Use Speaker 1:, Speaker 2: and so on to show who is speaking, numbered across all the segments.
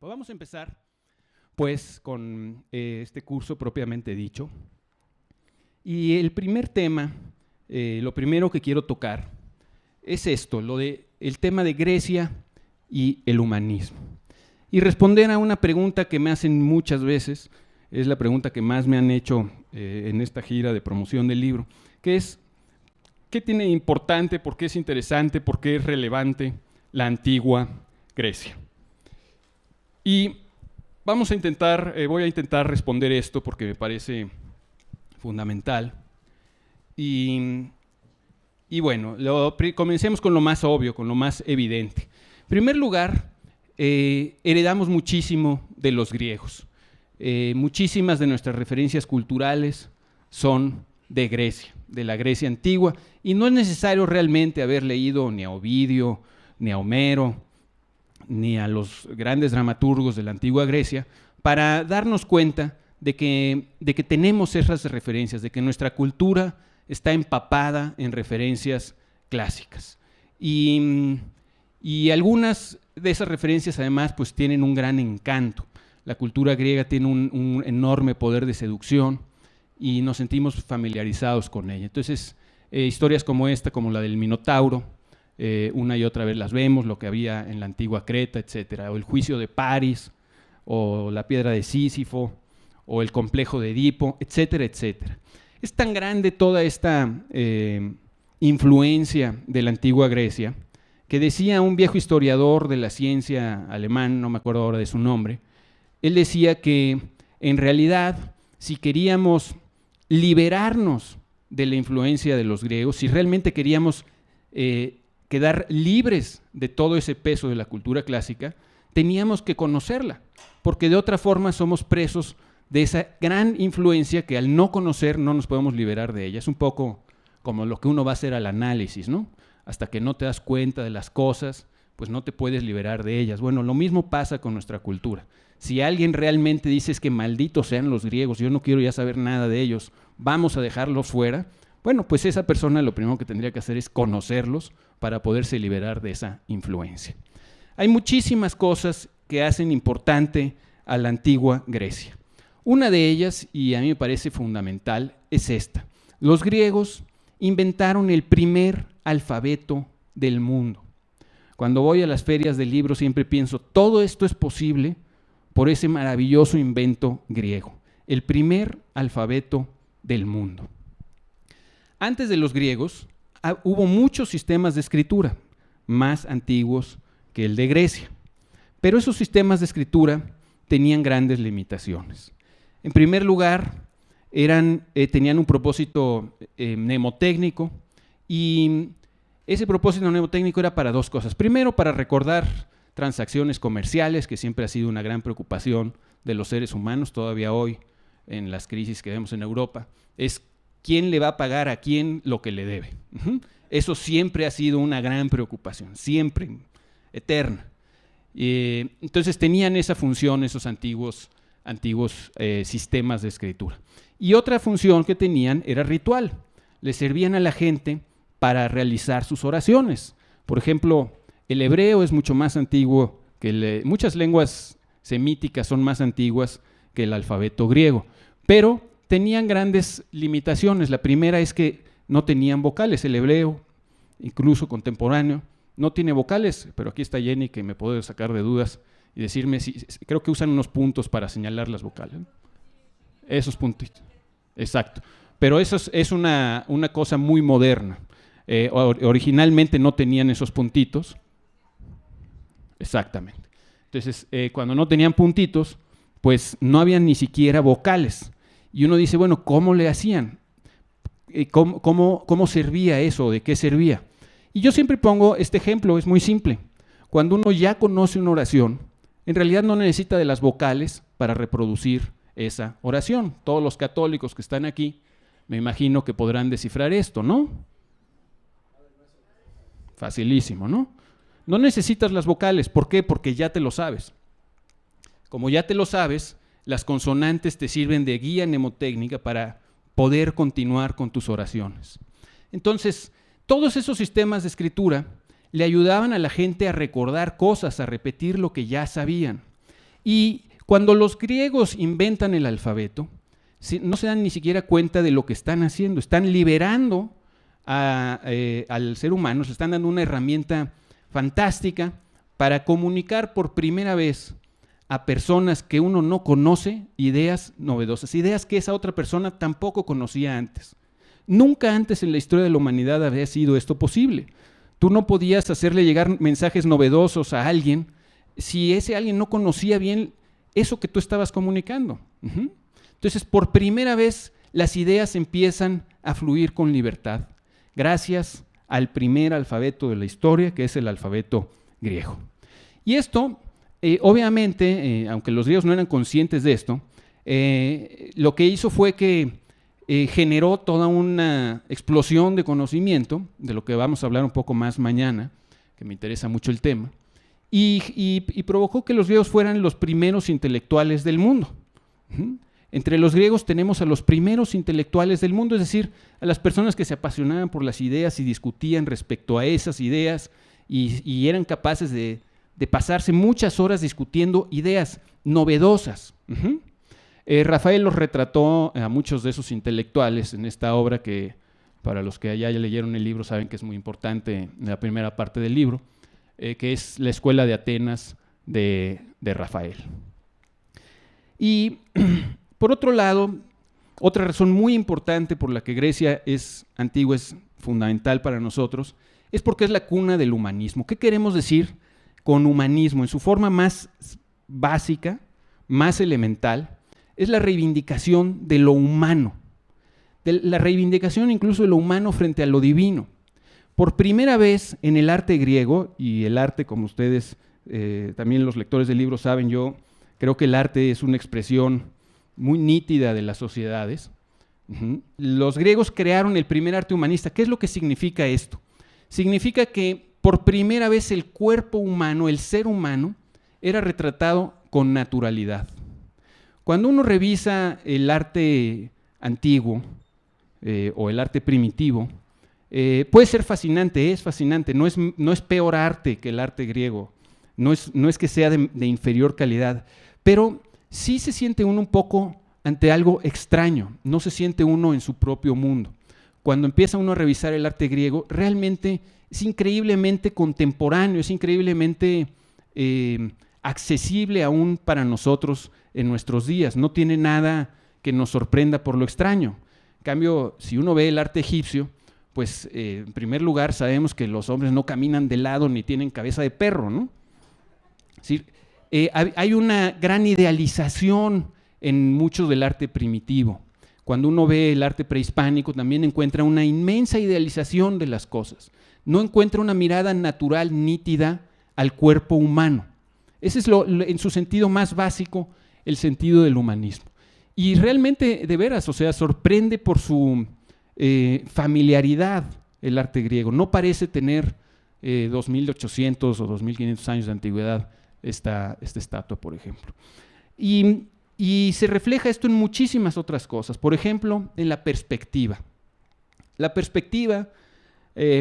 Speaker 1: Pues vamos a empezar pues con este curso propiamente dicho. Y el primer tema, lo primero que quiero tocar es esto, el tema de Grecia y el humanismo. Y responder a una pregunta que me hacen muchas veces, es la pregunta que más me han hecho en esta gira de promoción del libro, que es, ¿qué tiene de importante, por qué es interesante, por qué es relevante la antigua Grecia? Y voy a intentar responder esto porque me parece fundamental. Y bueno, comencemos con lo más obvio, con lo más evidente. En primer lugar, heredamos muchísimo de los griegos. Muchísimas de nuestras referencias culturales son de Grecia, de la Grecia antigua, y no es necesario realmente haber leído ni a Ovidio, ni a Homero, ni a los grandes dramaturgos de la antigua Grecia para darnos cuenta de que tenemos esas referencias, de que nuestra cultura está empapada en referencias clásicas. Y algunas de esas referencias además pues tienen un gran encanto. La cultura griega tiene un enorme poder de seducción y nos sentimos familiarizados con ella. Entonces, historias como esta, como la del Minotauro, una y otra vez las vemos, lo que había en la antigua Creta, etcétera, o el juicio de París, o la piedra de Sísifo, o el complejo de Edipo, etcétera, etcétera. Es tan grande toda esta influencia de la antigua Grecia, que decía un viejo historiador de la ciencia alemán, no me acuerdo ahora de su nombre, él decía que en realidad, si queríamos liberarnos de la influencia de los griegos, si realmente queríamos quedar libres de todo ese peso de la cultura clásica, teníamos que conocerla, porque de otra forma somos presos de esa gran influencia que al no conocer no nos podemos liberar de ella. Es un poco como lo que uno va a hacer al análisis, ¿no? Hasta que no te das cuenta de las cosas, pues no te puedes liberar de ellas. Bueno, lo mismo pasa con nuestra cultura. Si alguien realmente dice es que malditos sean los griegos, yo no quiero ya saber nada de ellos, vamos a dejarlos fuera, bueno, pues esa persona lo primero que tendría que hacer es conocerlos para poderse liberar de esa influencia. Hay muchísimas cosas que hacen importante a la antigua Grecia. Una de ellas, y a mí me parece fundamental, es esta. Los griegos inventaron el primer alfabeto del mundo. Cuando voy a las ferias del libro siempre pienso, todo esto es posible por ese maravilloso invento griego, el primer alfabeto del mundo. Antes de los griegos, hubo muchos sistemas de escritura, más antiguos que el de Grecia. Pero esos sistemas de escritura tenían grandes limitaciones. En primer lugar, tenían un propósito mnemotécnico, y ese propósito mnemotécnico era para dos cosas. Primero, para recordar transacciones comerciales, que siempre ha sido una gran preocupación de los seres humanos, todavía hoy en las crisis que vemos en Europa, es quién le va a pagar a quién lo que le debe. Eso siempre ha sido una gran preocupación, siempre, eterna. Entonces tenían esa función esos antiguos sistemas de escritura. Y otra función que tenían era ritual. Le servían a la gente para realizar sus oraciones. Por ejemplo, el hebreo es mucho más antiguo que muchas lenguas semíticas son más antiguas que el alfabeto griego, pero tenían grandes limitaciones. La primera es que no tenían vocales. El hebreo, incluso contemporáneo, no tiene vocales, pero aquí está Jenny que me puede sacar de dudas y decirme creo que usan unos puntos para señalar las vocales. Esos puntitos. Exacto. Pero eso es una cosa muy moderna. Originalmente no tenían esos puntitos. Exactamente. Entonces, cuando no tenían puntitos, pues no habían ni siquiera vocales. Y uno dice, bueno, ¿cómo le hacían? ¿Cómo servía eso? ¿De qué servía? Y yo siempre pongo este ejemplo, es muy simple. Cuando uno ya conoce una oración, en realidad no necesita de las vocales para reproducir esa oración. Todos los católicos que están aquí, me imagino que podrán descifrar esto, ¿no? Facilísimo, ¿no? No necesitas las vocales. ¿Por qué? Porque ya te lo sabes. Como ya te lo sabes, las consonantes te sirven de guía mnemotécnica para poder continuar con tus oraciones. Entonces, todos esos sistemas de escritura le ayudaban a la gente a recordar cosas, a repetir lo que ya sabían. Y cuando los griegos inventan el alfabeto, no se dan ni siquiera cuenta de lo que están haciendo. Están liberando al ser humano, se están dando una herramienta fantástica para comunicar por primera vez a personas que uno no conoce ideas novedosas, ideas que esa otra persona tampoco conocía antes. Nunca antes en la historia de la humanidad había sido esto posible. Tú no podías hacerle llegar mensajes novedosos a alguien si ese alguien no conocía bien eso que tú estabas comunicando. Entonces, por primera vez, las ideas empiezan a fluir con libertad, gracias al primer alfabeto de la historia, que es el alfabeto griego. Y esto, obviamente, aunque los griegos no eran conscientes de esto, lo que hizo fue que generó toda una explosión de conocimiento, de lo que vamos a hablar un poco más mañana, que me interesa mucho el tema, y provocó que los griegos fueran los primeros intelectuales del mundo. Entre los griegos tenemos a los primeros intelectuales del mundo, es decir, a las personas que se apasionaban por las ideas y discutían respecto a esas ideas y eran capaces de pasarse muchas horas discutiendo ideas novedosas. Rafael los retrató a muchos de esos intelectuales en esta obra que, para los que ya leyeron el libro, saben que es muy importante en la primera parte del libro, que es la Escuela de Atenas de Rafael. Y por otro lado, otra razón muy importante por la que Grecia es antigua, es fundamental para nosotros, es porque es la cuna del humanismo. ¿Qué queremos decir con humanismo? En su forma más básica, más elemental, es la reivindicación de lo humano, de la reivindicación incluso de lo humano frente a lo divino. Por primera vez en el arte griego, y el arte, como ustedes, también los lectores del libro saben, yo creo que el arte es una expresión muy nítida de las sociedades. Los griegos crearon el primer arte humanista. ¿Qué es lo que significa esto? Significa que por primera vez el cuerpo humano, el ser humano, era retratado con naturalidad. Cuando uno revisa el arte antiguo o el arte primitivo, puede ser fascinante, es fascinante, no es peor arte que el arte griego, no es que sea de inferior calidad, pero sí se siente uno un poco ante algo extraño, no se siente uno en su propio mundo. Cuando empieza uno a revisar el arte griego, realmente es increíblemente contemporáneo, es increíblemente accesible aún para nosotros en nuestros días, no tiene nada que nos sorprenda por lo extraño. En cambio, si uno ve el arte egipcio, pues en primer lugar sabemos que los hombres no caminan de lado ni tienen cabeza de perro, ¿no? Es decir, hay una gran idealización en mucho del arte primitivo. Cuando uno ve el arte prehispánico también encuentra una inmensa idealización de las cosas. No encuentra una mirada natural, nítida al cuerpo humano. Ese es en su sentido más básico, el sentido del humanismo. Y realmente, de veras, o sea, sorprende por su familiaridad el arte griego. No parece tener 2.800 o 2.500 años de antigüedad esta estatua, por ejemplo. Y se refleja esto en muchísimas otras cosas. Por ejemplo, en la perspectiva. La perspectiva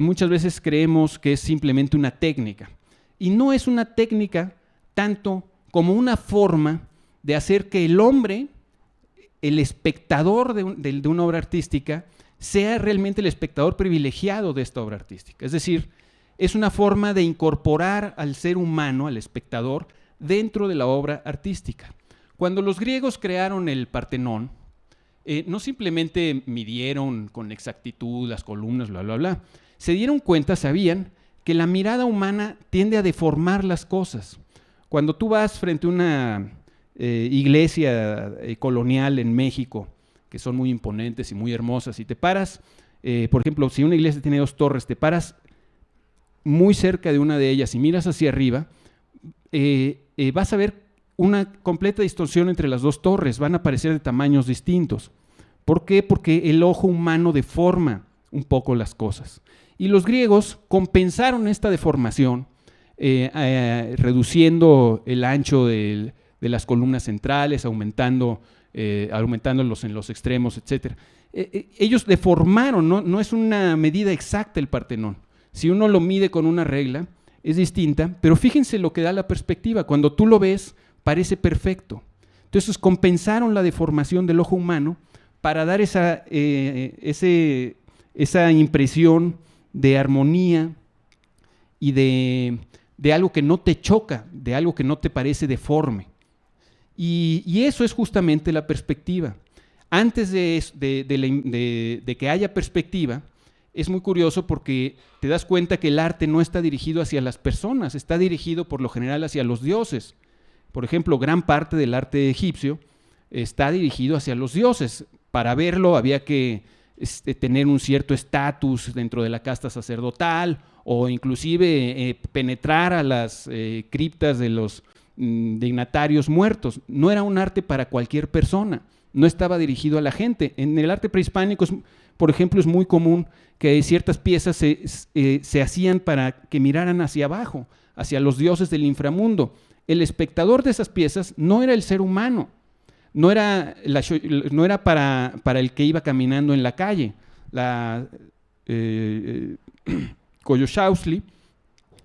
Speaker 1: muchas veces creemos que es simplemente una técnica. Y no es una técnica tanto como una forma de hacer que el hombre, el espectador de una obra artística, sea realmente el espectador privilegiado de esta obra artística. Es decir, es una forma de incorporar al ser humano, al espectador, dentro de la obra artística. Cuando los griegos crearon el Partenón, no simplemente midieron con exactitud las columnas, bla, bla, bla. Se dieron cuenta, sabían, que la mirada humana tiende a deformar las cosas. Cuando tú vas frente a una iglesia colonial en México, que son muy imponentes y muy hermosas, y te paras, por ejemplo, si una iglesia tiene 2 torres, te paras muy cerca de una de ellas y miras hacia arriba, vas a ver una completa distorsión entre las 2 torres, van a aparecer de tamaños distintos. ¿Por qué? Porque el ojo humano deforma un poco las cosas. Y los griegos compensaron esta deformación reduciendo el ancho de las columnas centrales, aumentándolos en los extremos, etc. Ellos deformaron, no es una medida exacta el Partenón. Si uno lo mide con una regla, es distinta, pero fíjense lo que da la perspectiva. Cuando tú lo ves, parece perfecto. Entonces compensaron la deformación del ojo humano para dar esa impresión de armonía y de algo que no te choca, de algo que no te parece deforme. Y eso es justamente la perspectiva. Antes de que haya perspectiva, es muy curioso porque te das cuenta que el arte no está dirigido hacia las personas, está dirigido por lo general hacia los dioses. Por ejemplo, gran parte del arte egipcio está dirigido hacia los dioses. Para verlo había que tener un cierto estatus dentro de la casta sacerdotal o inclusive penetrar a las criptas de los dignatarios muertos. No era un arte para cualquier persona, no estaba dirigido a la gente. En el arte prehispánico, por ejemplo, es muy común que ciertas piezas se hacían para que miraran hacia abajo, hacia los dioses del inframundo. El espectador de esas piezas no era el ser humano, no era para el que iba caminando en la calle. La Coyolxauhqui,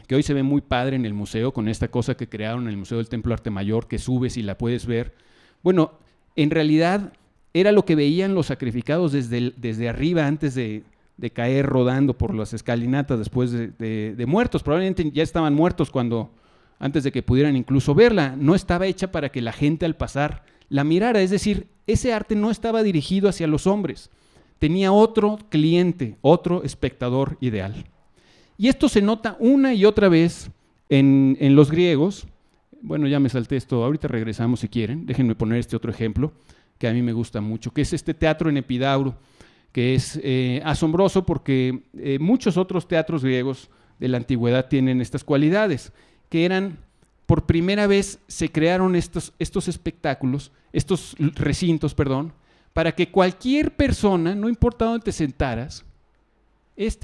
Speaker 1: que hoy se ve muy padre en el museo, con esta cosa que crearon en el Museo del Templo Arte Mayor, que subes y la puedes ver. Bueno, en realidad era lo que veían los sacrificados desde arriba, antes de caer rodando por las escalinatas después de muertos. Probablemente ya estaban muertos antes de que pudieran incluso verla. No estaba hecha para que la gente al pasar la mirara. Es decir, ese arte no estaba dirigido hacia los hombres. Tenía otro cliente, otro espectador ideal. Y esto se nota una y otra vez en los griegos. Bueno, ya me salté esto, ahorita regresamos si quieren. Déjenme poner este otro ejemplo que a mí me gusta mucho, que es este teatro en Epidauro, que es asombroso porque muchos otros teatros griegos de la antigüedad tienen estas cualidades, que eran, por primera vez se crearon estos espectáculos, estos recintos, para que cualquier persona, no importa dónde te sentaras,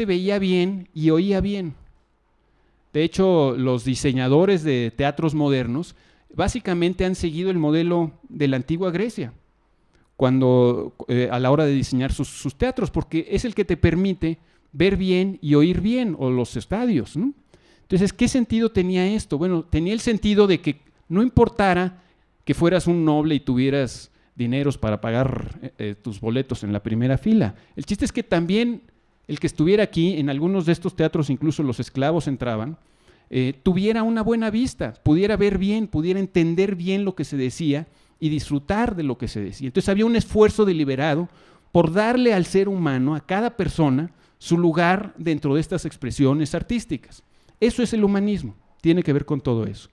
Speaker 1: veía bien y oía bien. De hecho, los diseñadores de teatros modernos básicamente han seguido el modelo de la antigua Grecia a la hora de diseñar sus teatros, porque es el que te permite ver bien y oír bien, o los estadios, ¿no? Entonces, ¿qué sentido tenía esto? Bueno, tenía el sentido de que no importara que fueras un noble y tuvieras dineros para pagar tus boletos en la primera fila. El chiste es que también el que estuviera aquí, en algunos de estos teatros incluso los esclavos entraban, tuviera una buena vista, pudiera ver bien, pudiera entender bien lo que se decía y disfrutar de lo que se decía. Entonces había un esfuerzo deliberado por darle al ser humano, a cada persona, su lugar dentro de estas expresiones artísticas. Eso es el humanismo, tiene que ver con todo eso.